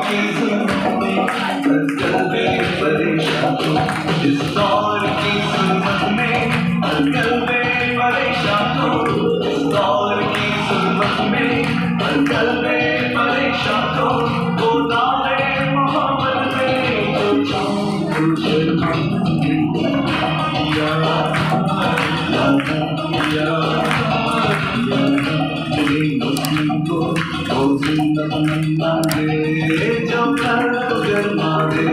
की सुनने अक्ल में परेशान हूँ, इस दौर की सुनत में अक्ल में परेशान हूँ, इस दौर की सुनत में अक्ल में परेशान हूँ। वो दावे मोहब्बत में जो चाहूँ तुझे जो कर गरमा दे